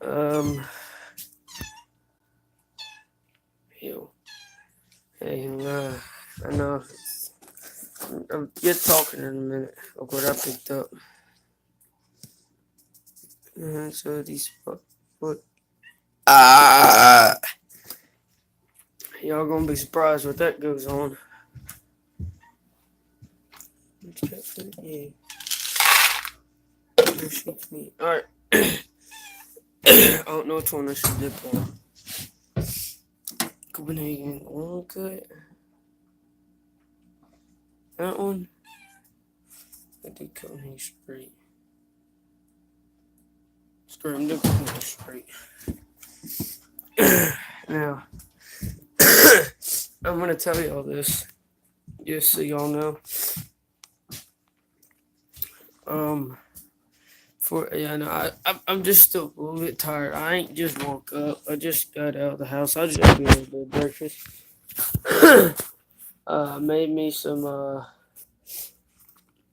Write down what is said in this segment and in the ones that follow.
um, Ew. Hey, I know. I'll get talking in a minute. Look what I picked up. So these, what? Ah! Y'all gonna be surprised what that goes on. Yeah. Alright. I don't know which one I should dip on. Copenhagen. One cut. That one. I did Copenhagen straight. Scream dip Copenhagen straight. Now, I'm gonna tell y'all this, just so y'all know. Um, no, I'm just still a little bit tired. I ain't just woke up. I just got out of the house. I just had a little bit of breakfast. Made me some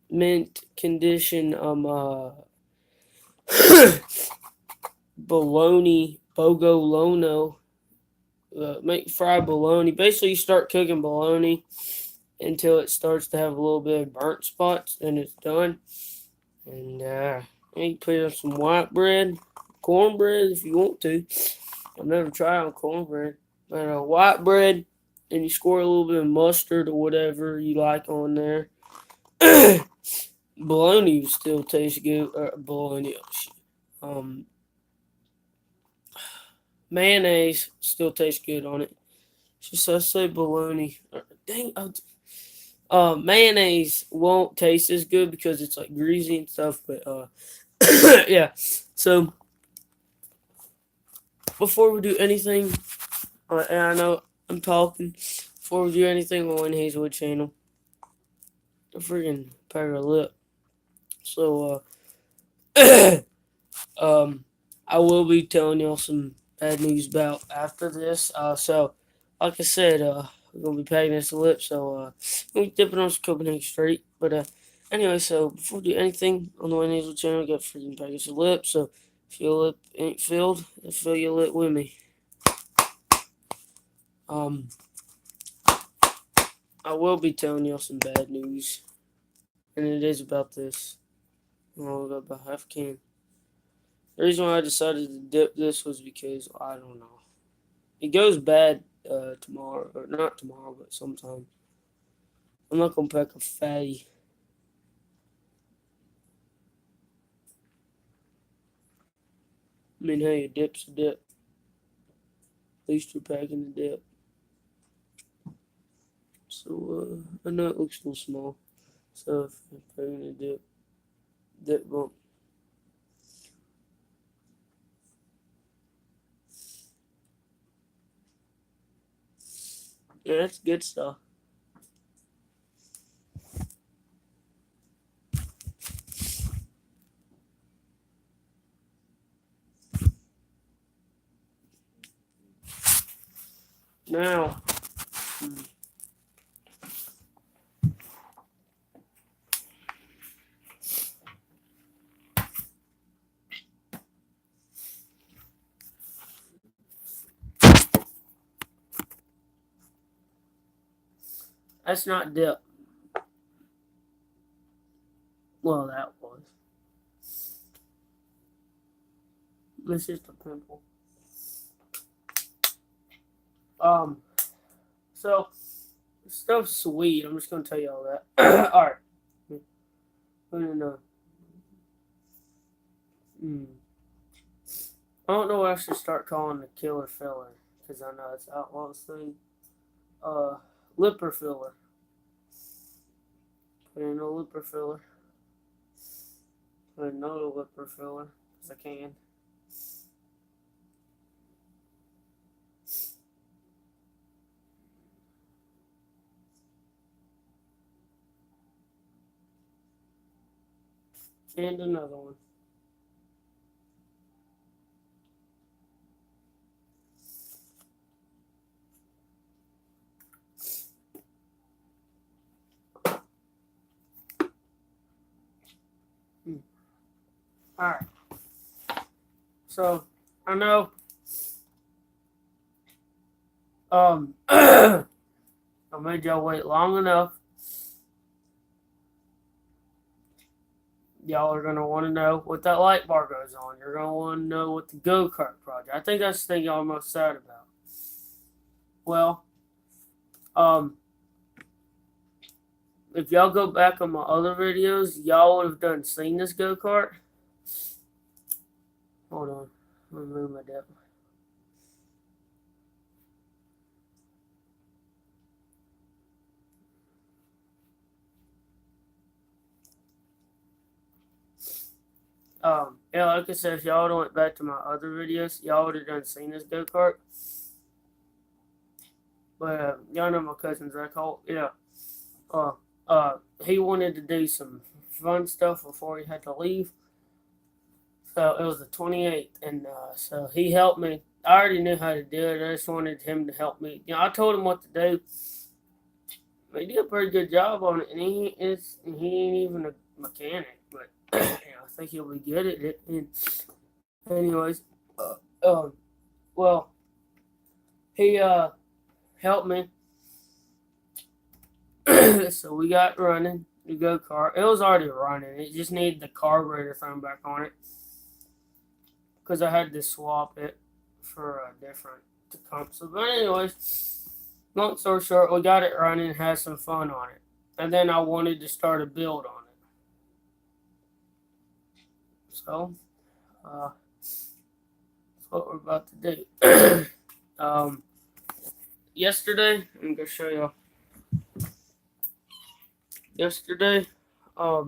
mint condition bologna bogolono. Make fried bologna. Basically, you start cooking bologna until it starts to have a little bit of burnt spots, and it's done. And you put on some white bread, cornbread if you want to. I've never tried on cornbread, but white bread, and you squirt a little bit of mustard or whatever you like on there. Bologna still tastes good. Bologna, mayonnaise still tastes good on it. Just I say bologna. Dang, mayonnaise won't taste as good because it's like greasy and stuff. But yeah. So before we do anything, and I know I'm talking. Before we do anything on Wayne Hazelwood channel, I freaking pair a lip. So I will be telling y'all some bad news about after this. So like I said, we're gonna be packing this lip. So we'll be dipping on some Copenhagen straight. But anyway, so before we do anything on the Wayne Hazelwood channel, we got freaking package of lip. So if your lip ain't filled, then fill your lip with me. I will be telling y'all some bad news, and it is about this. I'll go about half a can. The reason why I decided to dip this was because I don't know. It goes bad tomorrow, or not tomorrow, but sometime. I'm not gonna pack a fatty. I mean, hey, a dip's a dip. At least you're packing a dip. So I know it looks a little small. So if I'm packing a dip bump. Yeah, that's good stuff. Now, that's not dip. Well, that was. It's just a pimple. Um, so stuff's sweet. I'm just gonna tell you all that. All right. Put in I don't know what I should start calling the killer filler because I know it's outlaw's thing. Uh, Lipper filler. Put in a lipper filler. Put in another lipper filler because I can. And another one. Alright. So I know I made y'all wait long enough. Y'all are gonna want to know what that light bar goes on. You're gonna want to know what the Go-kart Project. I think that's the thing y'all are most sad about. Well, um, if y'all go back on my other videos, y'all would have done seen this go-kart. Hold on, let me move my depth. Yeah, like I said, if y'all would have went back to my other videos, y'all would have done seen this go-kart. But y'all know my cousin Zach Holt. Yeah. Uh, he wanted to do some fun stuff before he had to leave. So it was the 28th, and so he helped me. I already knew how to do it. I just wanted him to help me. I told him what to do. He did a pretty good job on it, and he ain't even a mechanic, but I think he'll be good at it. And anyways, well, he helped me, so we got running the go kart. It was already running. It just needed the carburetor thrown back on it because I had to swap it for a different console. But anyways, long story short, we got it running, had some fun on it, and then I wanted to start a build on it. So, that's what we're about to do. Yesterday, I'm gonna show you. Yesterday, I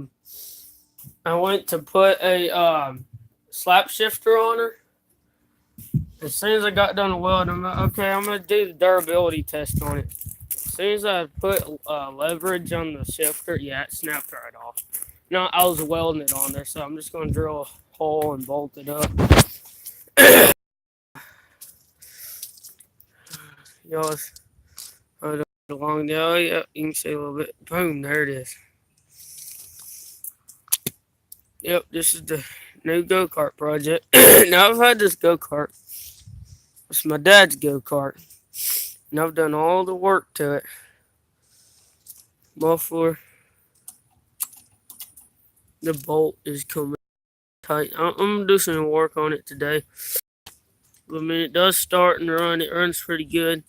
went to put a slap shifter on her. As soon as I got done welding, I'm gonna do the durability test on it. As soon as I put leverage on the shifter, yeah, it snapped right off. No, I was welding it on there, so I'm just gonna drill a hole and bolt it up. Y'all, along the oh yeah, you can see a little bit. Boom, there it is. Yep, this is the new go-kart project. Now I've had this go-kart. It's my dad's go-kart. And I've done all the work to it. Muffler. The bolt is coming tight. I'm gonna do some work on it today. But I mean, it does start and run. It runs pretty good.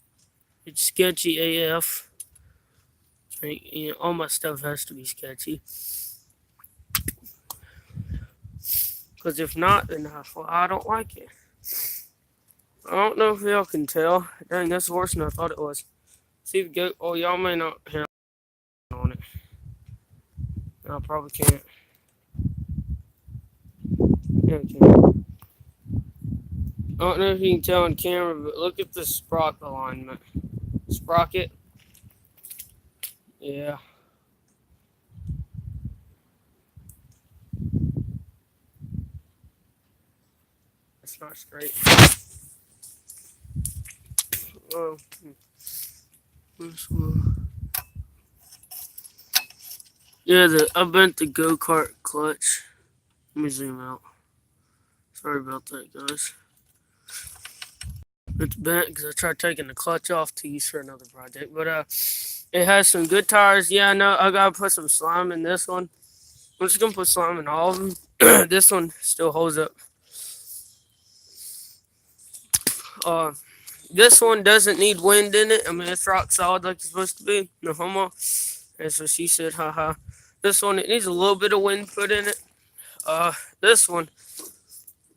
It's sketchy AF. All my stuff has to be sketchy. Because if not, then I don't like it. I don't know if y'all can tell. Dang, that's worse than I thought it was. See if go. Oh, y'all may not have on it. I probably can't. Yeah, I can. I don't know if you can tell on camera, but look at the sprocket alignment. Sprocket. Yeah. It's not straight. Oh. Yeah, I bent the go-kart clutch. Let me zoom out. Sorry about that, guys. It's bent because I tried taking the clutch off to use for another project. But it has some good tires. Yeah, I know I gotta put some slime in this one. I'm just gonna put slime in all of them. This one still holds up. This one doesn't need wind in it. I mean, it's rock solid like it's supposed to be. No homo. That's what she said. Haha. This one, it needs a little bit of wind put in it. This one,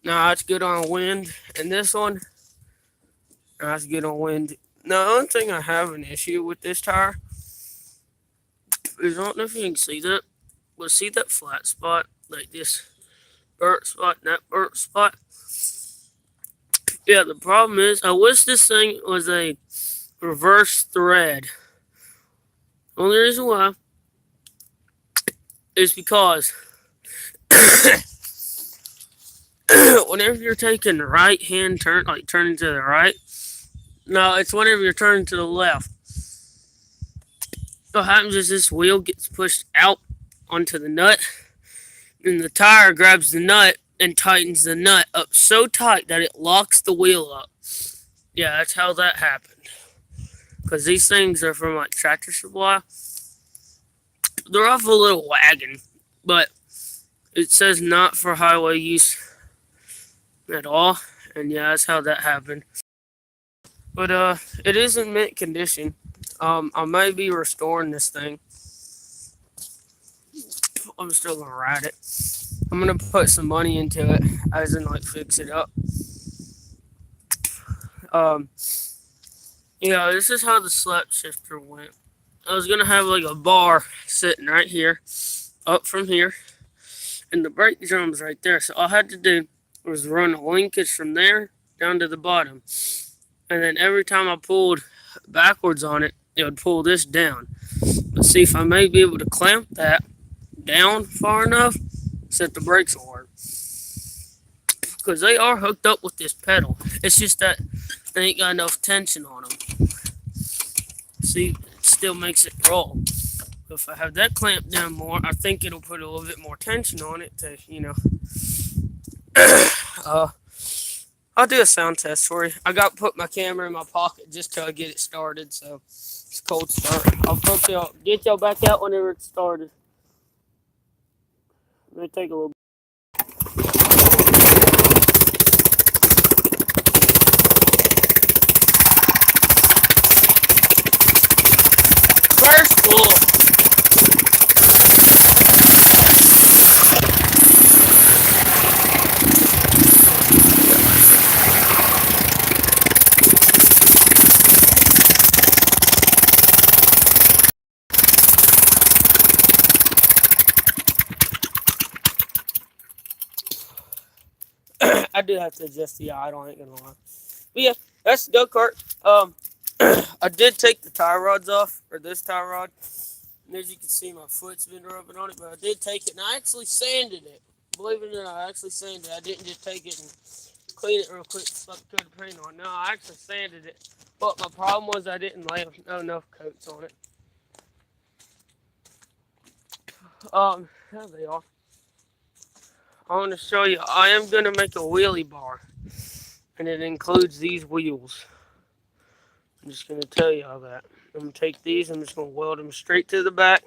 nah, it's good on wind. And this one, nah, it's good on wind. Now, the only thing I have an issue with this tire is I don't know if you can see that, but see that flat spot, like this burnt spot, and that burnt spot. Yeah, the problem is, I wish this thing was a reverse thread. Only reason why is because whenever you're taking the right hand turn, like turning to the right, no, it's whenever you're turning to the left. What happens is this wheel gets pushed out onto the nut, and the tire grabs the nut and tightens the nut up so tight that it locks the wheel up. Yeah, that's how that happened. Because these things are from like Tractor Supply. They're off a little wagon, but it says not for highway use at all. And yeah, that's how that happened. But it is in mint condition. I may be restoring this thing. I'm still gonna ride it. I'm gonna put some money into it, as in like fix it up. Um, yeah, this is how the slap shifter went. I was gonna have like a bar sitting right here, up from here, and the brake drum's right there. So all I had to do was run a linkage from there down to the bottom, and then every time I pulled backwards on it, it would pull this down. Let's see if I may be able to clamp that down far enough so that the brakes will work. Because they are hooked up with this pedal. It's just that they ain't got enough tension on them. See, it still makes it roll. If I have that clamped down more, I think it'll put a little bit more tension on it to, uh, I'll do a sound test for you. I got to put my camera in my pocket just till I get it started, so it's a cold start. I'll get y'all back out whenever it's started. It may take a little bit. First pull. I do have to adjust the idle, I ain't gonna lie. But yeah, that's the go-kart. I did take the tie rods off, or this tie rod. And as you can see, my foot's been rubbing on it, but I did take it, and I actually sanded it. Believe it or not, I actually sanded it. I didn't just take it and clean it real quick, slap a coat of paint on it. No, I actually sanded it. But my problem was I didn't lay enough coats on it. There they are. I want to show you, I am going to make a wheelie bar, and it includes these wheels. I'm just going to tell you all that. I'm going to take these, I'm just going to weld them straight to the back.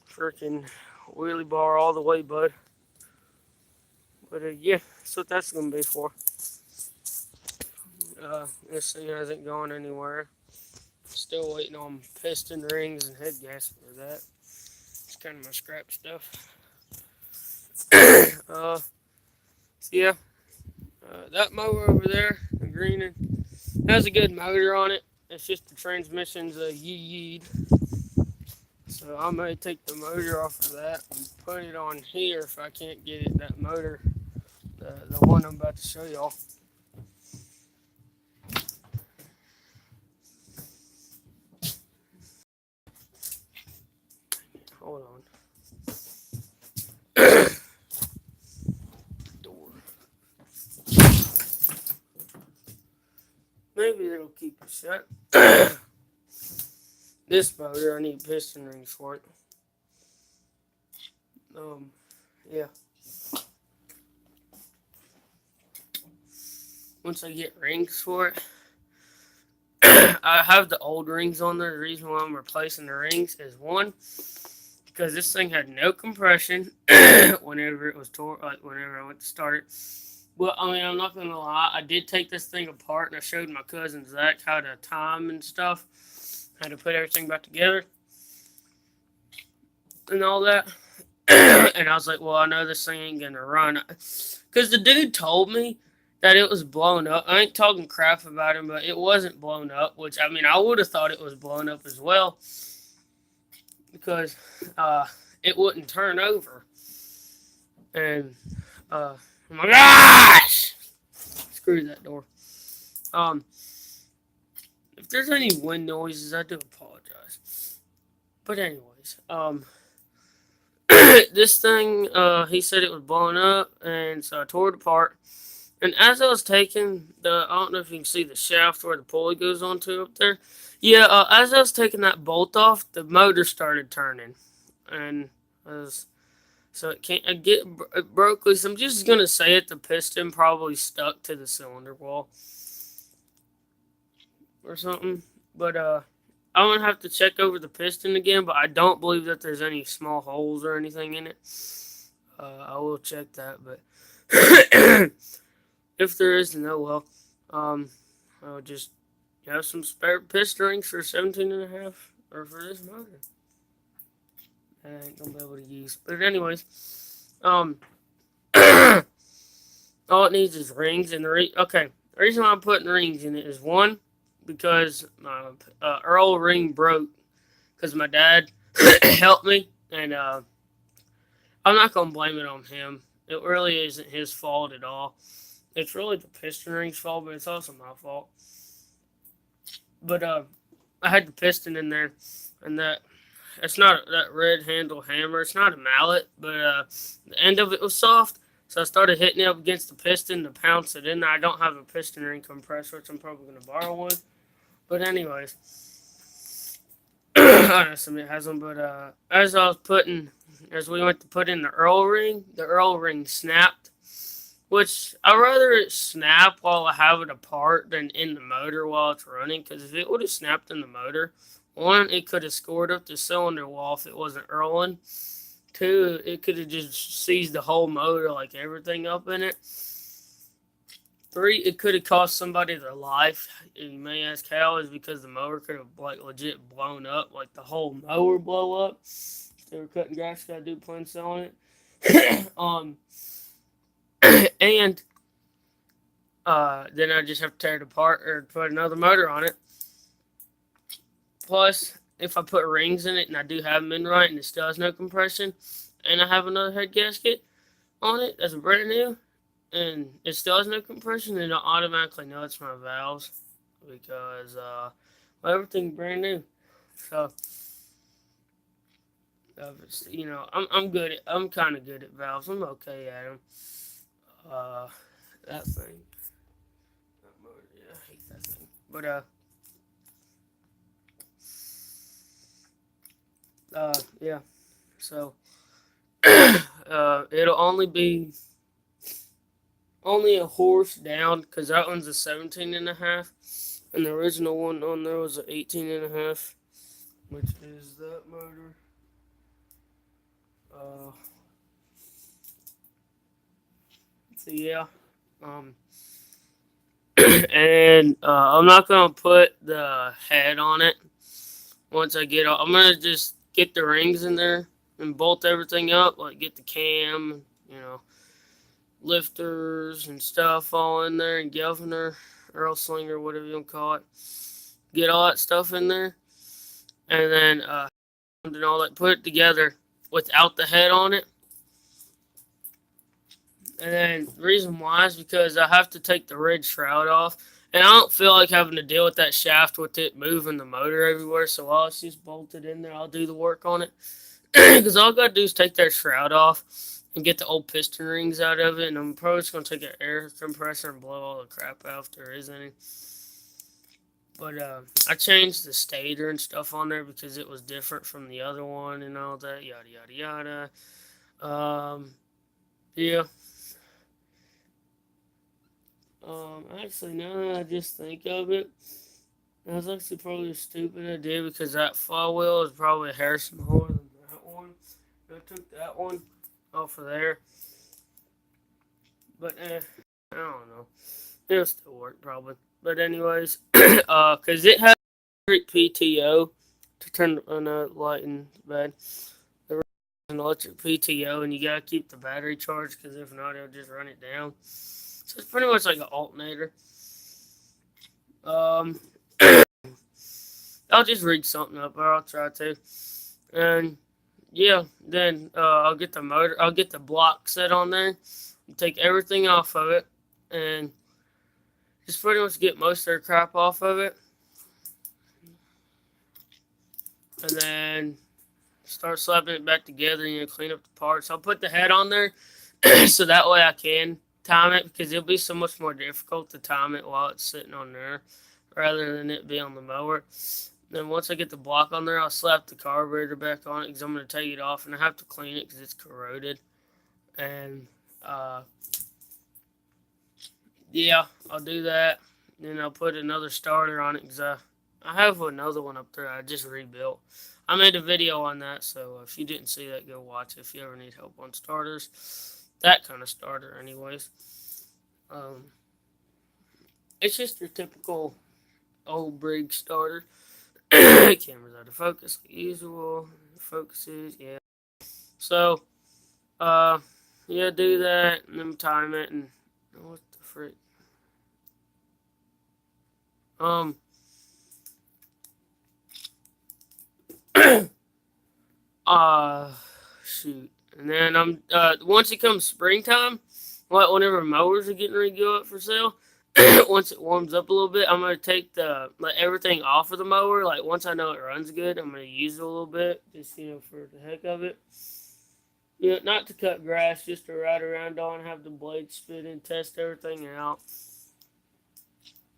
Freaking wheelie bar all the way, bud. But yeah, that's what that's going to be for. This thing hasn't gone anywhere. Still waiting on piston rings and head gasket for that. It's kind of my scrap stuff. So yeah, that mower over there, the green, has a good motor on it. It's just the transmission's a yee. So I may take the motor off of that and put it on here if I can't get it, that motor, the one I'm about to show y'all. Hold on. Door. Maybe it'll keep it shut. This motor, I need piston rings for it. Yeah. Once I get rings for it, I have the old rings on there. The reason why I'm replacing the rings is one, because this thing had no compression whenever it was whenever I went to start it. Well, I mean, I'm not gonna lie, I did take this thing apart and I showed my cousin Zach how to time and stuff, how to put everything back together and all that. And I was like, well, I know this thing ain't gonna run, because the dude told me that it was blown up. I ain't talking crap about him, but it wasn't blown up, which, I mean, I would have thought it was blown up as well, because it wouldn't turn over. And oh my gosh, screw that door. If there's any wind noises, I do apologize. But anyways, this thing, he said it was blown up, and so I tore it apart. And as I was taking I don't know if you can see the shaft where the pulley goes onto up there. Yeah, as I was taking that bolt off, the motor started turning. And I was So it can't it broke loose. I'm just gonna say it. The piston probably stuck to the cylinder wall or something. But I'm gonna have to check over the piston again. But I don't believe that there's any small holes or anything in it. I will check that. But if there is, then oh well. Um, I'll just have some spare piston rings for 17 and a half, or for this motor. I ain't gonna be able to use. But anyways, um. all it needs is rings, and okay. The reason why I'm putting rings in it is one, because my Earl ring broke because my dad helped me, and I'm not gonna blame it on him. It really isn't his fault at all. It's really the piston ring's fault, but it's also my fault. But I had the piston in there, and that it's not that red handle hammer. It's not a mallet, but the end of it was soft. So I started hitting it up against the piston to pounce it in there. I don't have a piston ring compressor, which I'm probably going to borrow one. But anyways, I know somebody has one. But as we went to put in the Earl ring snapped. Which I'd rather it snap while I have it apart than in the motor while it's running. Because if it would have snapped in the motor, one, it could have scored up the cylinder wall if it wasn't Earling. Two, it could have just seized the whole motor, like everything up in it. Three, it could have cost somebody their life. And you may ask how, is because the motor could have like legit blown up, like the whole mower blow up. If they were cutting grass, gotta do plan selling it. And then I just have to tear it apart or put another motor on it. Plus, if I put rings in it and I do have them in right and it still has no compression, and I have another head gasket on it that's brand new, and it still has no compression, then I automatically know it's my valves because everything's brand new. So, I'm good. I'm kind of good at valves. I'm okay at them. Uh, that thing. That motor, yeah, I hate that thing. But yeah. So it'll only a horse down because that one's a 17 and a half, and the original one on there was an 18 and a half, which is that motor. Uh, so yeah. Um, and I'm not gonna put the head on it once I get off. I'm gonna just get the rings in there and bolt everything up, like get the cam, lifters and stuff all in there, and governor, Earl Slinger, whatever you want to call it. Get all that stuff in there, and then and all that, put it together without the head on it. And then the reason why is because I have to take the red shroud off. And I don't feel like having to deal with that shaft with it moving the motor everywhere. So while it's just bolted in there, I'll do the work on it. Because all I got to do is take that shroud off and get the old piston rings out of it. And I'm probably just going to take an air compressor and blow all the crap out if there is any. But I changed the stator and stuff on there because it was different from the other one and all that. Yada, yada, yada. Yeah. Actually, now that I just think of it, that was actually probably a stupid idea because that flywheel is probably a hair smaller than that one. I took that one off of there, but I don't know. It'll still work probably. But anyways, because it has electric PTO to turn on the light in bed. There is an electric PTO, and you gotta keep the battery charged because if not, it'll just run it down. So it's pretty much like an alternator. Um, I'll just rig something up, or I'll try to. And yeah, then I'll get the motor. I'll get the block set on there. Take everything off of it, and just pretty much get most of the crap off of it, and then start slapping it back together. Clean up the parts. I'll put the head on there, so that way I can time it because it'll be so much more difficult to time it while it's sitting on there rather than it be on the mower. Then once I get the block on there, I'll slap the carburetor back on it because I'm going to take it off and I have to clean it because it's corroded. and uh, yeah, I'll do that. Then I'll put another starter on it because I have another one up there I just rebuilt. I made a video on that, so if you didn't see that, go watch it if you ever need help on starters. That kind of starter, anyways. Um, it's just your typical old brig starter. Camera's out of focus like usual. Focuses, yeah. So, uh, yeah, do that and then time it and what the frick. Um, uh, shoot. And then once it comes springtime, like whenever mowers are getting ready to go up for sale, once it warms up a little bit, I'm gonna take everything off of the mower. Like once I know it runs good, I'm gonna use it a little bit, just for the heck of it. Not to cut grass, just to ride around on, have the blade spin, test everything out.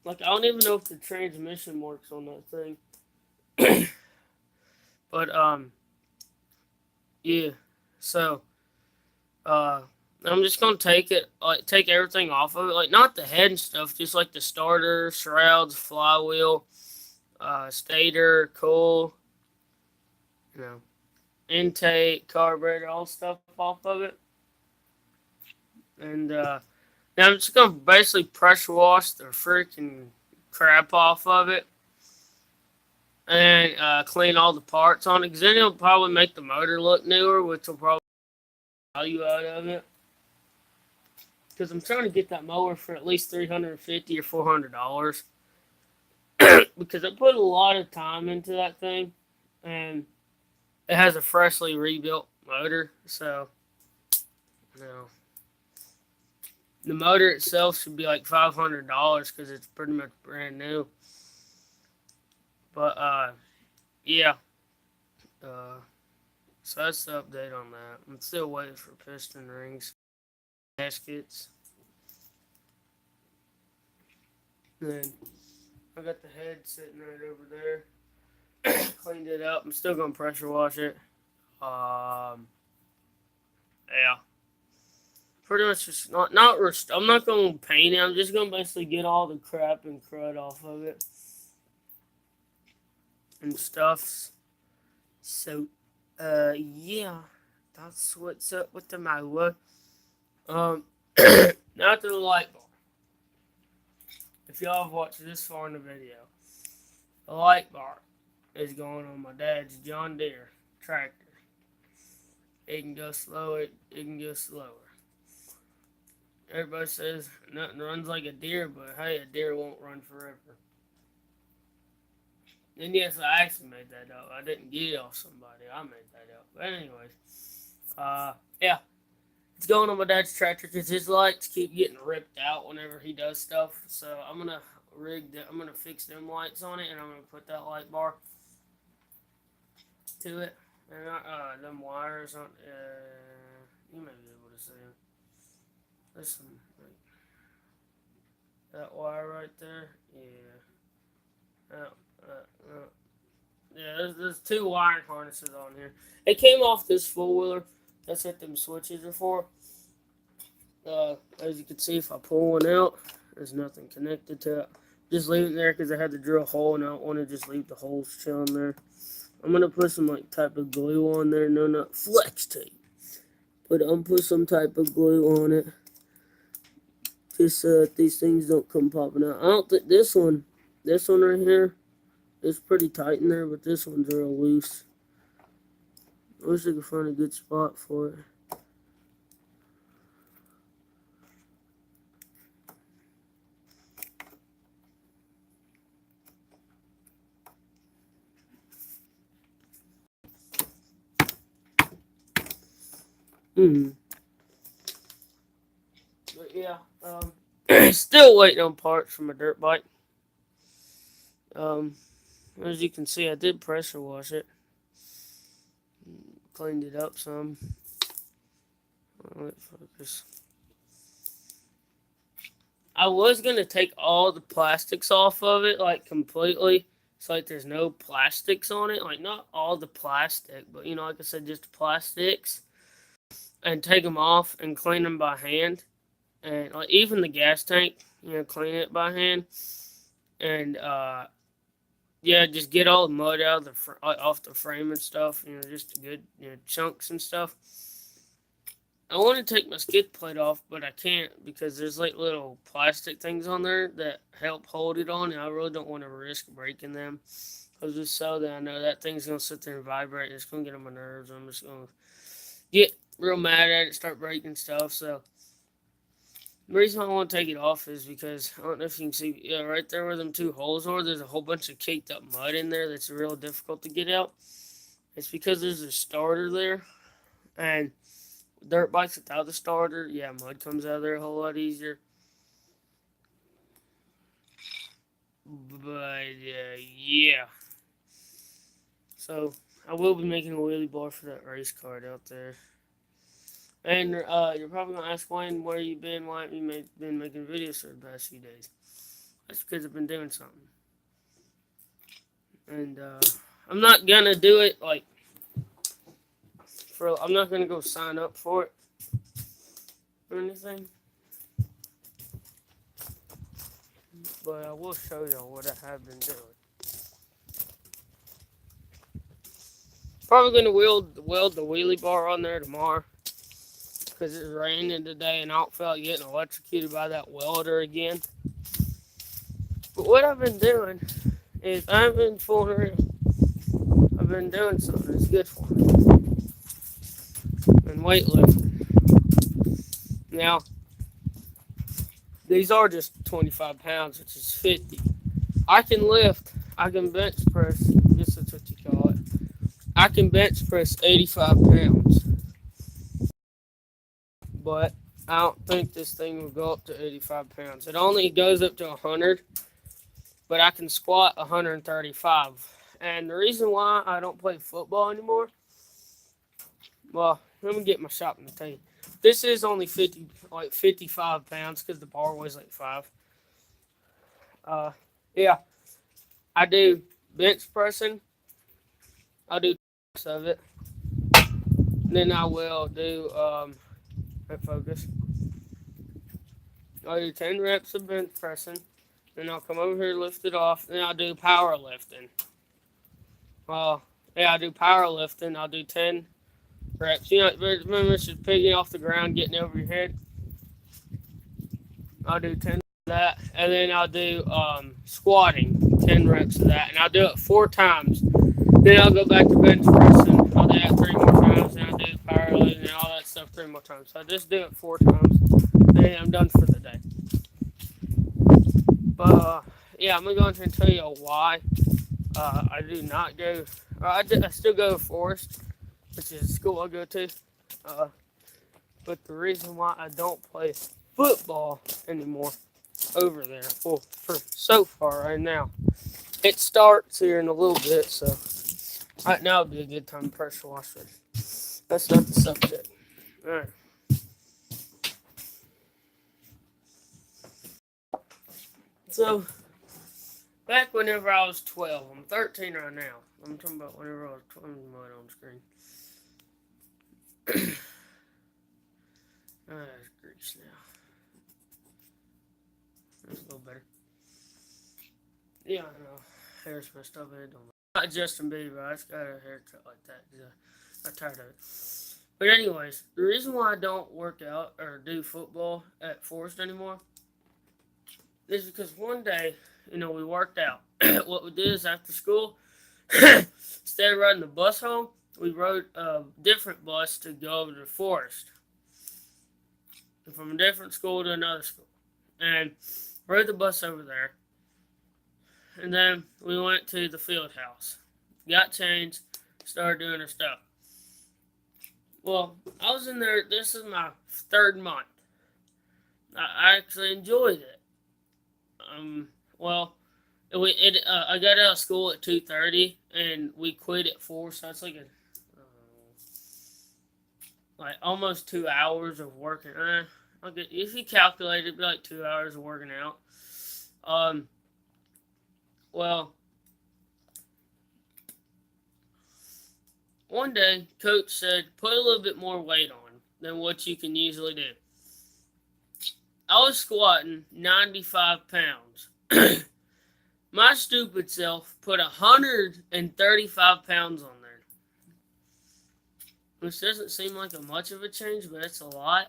Like I don't even know if the transmission works on that thing, but yeah. So uh, I'm just gonna take everything off of it, like not the head and stuff, just like the starter, shrouds, flywheel, stator, coil, you know, intake, carburetor, all stuff off of it, and now I'm just gonna basically pressure wash the freaking crap off of it and clean all the parts on it, because then it'll probably make the motor look newer, which will probably value out of it. Because I'm trying to get that mower for at least $350 or $400. Because I put a lot of time into that thing, and it has a freshly rebuilt motor, so you know the motor itself should be like $500 because it's pretty much brand new. But yeah, uh, so that's the update on that. I'm still waiting for piston rings, gaskets. Then I got the head sitting right over there. Cleaned it up. I'm still gonna pressure wash it. Yeah, pretty much just I'm not gonna paint it. I'm just gonna basically get all the crap and crud off of it and stuff. So, yeah, that's what's up with the mower. Um, now to the light bar. If y'all have watched this far in the video, the light bar is going on my dad's John Deere tractor. It can go slow. It can go slower. Everybody says nothing runs like a deer, but hey, a deer won't run forever. And yes, I actually made that up. I didn't get it off somebody. I made that up. But anyways, yeah, it's going on my dad's tractor because his lights keep getting ripped out whenever he does stuff. So I'm gonna fix them lights on it, and I'm gonna put that light bar to it. And them wires on. You may be able to see them. There's some like that wire right there. Yeah. Yeah, there's two wiring harnesses on here. It came off this four wheeler. That's what them switches are for. As you can see, if I pull one out, there's nothing connected to it. Just leave it there because I had to drill a hole, and I don't want to just leave the holes chilling there. I'm gonna put some like type of glue on there. No, not flex tape, but I'm gonna put some type of glue on it, just so that these things don't come popping out. I don't think this one right here, it's pretty tight in there, but this one's real loose. I wish I could find a good spot for it. But yeah, still waiting on parts for my dirt bike. As you can see, I did pressure wash it. Cleaned it up some. Let focus. I was gonna take all the plastics off of it, like completely. It's like there's no plastics on it, like not all the plastic, but like I said, just the plastics. and take them off and clean them by hand. And like even the gas tank, clean it by hand. And yeah, just get all the mud out of off the frame and stuff. Just the good chunks and stuff. I want to take my skid plate off, but I can't because there's like little plastic things on there that help hold it on, and I really don't want to risk breaking them. Because just so that I know that thing's gonna sit there and vibrate, and it's gonna get on my nerves. I'm just gonna get real mad at it, start breaking stuff. So the reason I want to take it off is because I don't know if you can see, yeah, right there where them two holes are. There's a whole bunch of caked up mud in there that's real difficult to get out. It's because there's a starter there, and dirt bikes without the starter, yeah, mud comes out of there a whole lot easier. But yeah, so I will be making a wheelie bar for that race card out there. And you're probably gonna ask Wayne where you been, why have you been making videos for the past few days? That's because I've been doing something, and I'm not gonna do it like for. I'm not gonna go sign up for it or anything, but I will show y'all what I have been doing. Probably gonna weld the wheelie bar on there tomorrow because it's raining today, and I don't feel like getting electrocuted by that welder again. But what I've been doing is I've been fooling around. I've been doing something that's good for me. And weightlifting. Now, these are just 25 pounds, which is 50. I can bench press, this is what you call it. I can bench press 85 pounds. But I don't think this thing will go up to 85 pounds. It only goes up to 100, but I can squat 135. And the reason why I don't play football anymore, well, let me get my shopping to tell you. This is only 55 pounds because the bar weighs like 5. Yeah, I do bench pressing. I'll do of it. Then I will do focus. I'll do 10 reps of bench pressing. Then I'll come over here, lift it off. Then I'll do power lifting. Yeah, I'll do power lifting. I'll do 10 reps. Remember, it's just picking off the ground, getting over your head. I'll do 10 of that. And then I'll do squatting, 10 reps of that. And I'll do it 4 times. Then I'll go back to bench pressing. I'll do that 3 more times. Then I'll do power lifting and all that stuff 3 more times. So I just do it 4 times. Then I'm done for the day. But yeah, I'm going to go into and tell you why I do not go. I still go to Forest, which is the school I go to. But the reason why I don't play football anymore over there, well, for so far right now, it starts here in a little bit, so right now would be a good time to pressure wash it. That's not the subject. All right. So, back whenever I was 12, I'm 13 right now. I'm talking about whenever I was 12 mud on the screen. That's grease now. That's a little better. Yeah, I know. Hair's messed up and it don't look. Not Justin Bieber, I just got a haircut like that. I'm tired of it. But anyways, the reason why I don't work out or do football at Forest anymore is because one day, we worked out. What we did is after school, instead of riding the bus home, we rode a different bus to go over to the Forest. From a different school to another school. And rode the bus over there. And then we went to the field house. Got changed, started doing our stuff. Well, I was in there, this is my 3rd month. I actually enjoyed it. Well, I got out of school at 2:30 and we quit at 4, so it's like almost 2 hours of working. If you calculate it, it'd be like 2 hours of working out. Well, one day, coach said, put a little bit more weight on. than what you can usually do. I was squatting 95 pounds. My stupid self put 135 pounds on there, which doesn't seem like a much of a change, but it's a lot.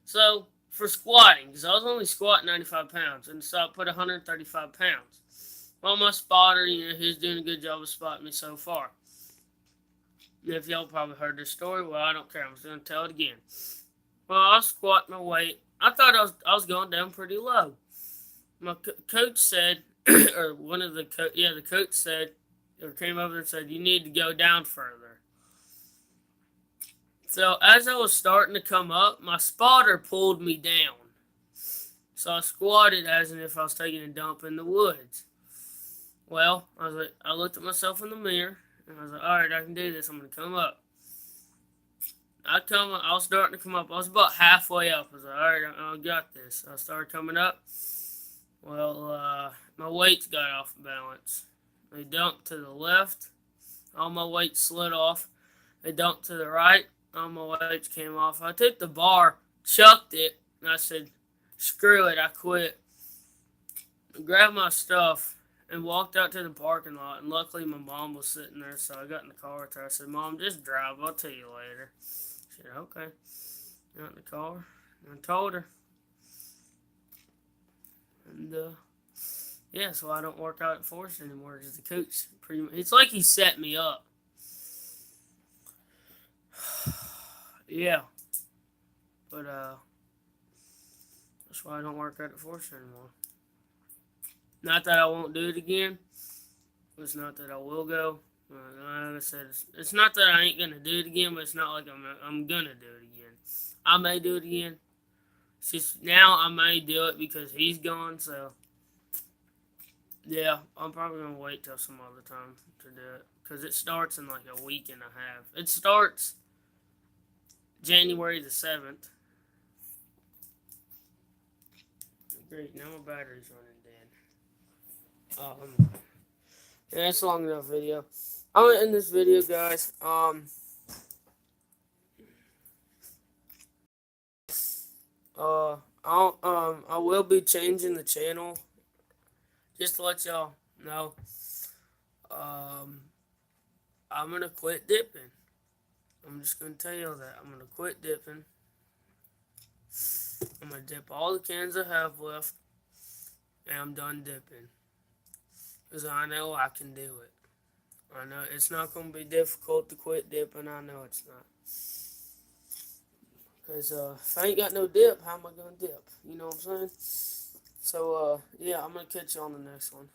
So, for squatting, because I was only squatting 95 pounds, and so I put 135 pounds. Well, my spotter, he's doing a good job of spotting me so far. And if y'all probably heard this story, well, I don't care. I'm just going to tell it again. Well, I was squatting my weight. I thought I was going down pretty low. My coach said, or one of the the coach said, or came over and said, you need to go down further. So as I was starting to come up, my spotter pulled me down. So I squatted as if I was taking a dump in the woods. Well, I looked at myself in the mirror, and I was like, all right, I can do this. I'm going to come up. I was starting to come up. I was about halfway up. I was like, all right, I got this. I started coming up. Well, my weights got off balance. They dumped to the left. All my weight slid off. They dumped to the right. All my weights came off. I took the bar, chucked it, and I said, screw it, I quit. I grabbed my stuff and walked out to the parking lot. And luckily, my mom was sitting there, so I got in the car with her. I said, Mom, just drive. I'll tell you later. She said, okay. Got in the car. And I told her. And, yeah, so I don't work out at Forest anymore because the coach pretty much, it's like he set me up. Yeah. But, that's why I don't work out at Forest anymore. Not that I won't do it again. It's not that I will go. Like I said, it's not that I ain't going to do it again, but it's not like I'm going to do it again. I may do it again. It's just now I may do it because he's gone, so yeah, I'm probably going to wait till some other time to do it because it starts in like a week and a half. It starts January the 7th. Great, now my battery's running dead. Yeah, that's a long enough video. I'm gonna end this video, guys. I will be changing the channel. Just to let y'all know. I'm gonna quit dipping. I'm just gonna tell y'all that. I'm gonna quit dipping. I'm gonna dip all the cans I have left, and I'm done dipping. Because I know I can do it. I know it's not gonna be difficult to quit dipping. I know it's not. Because if I ain't got no dip, how am I gonna dip? You know what I'm saying? So yeah, I'm gonna catch you on the next one.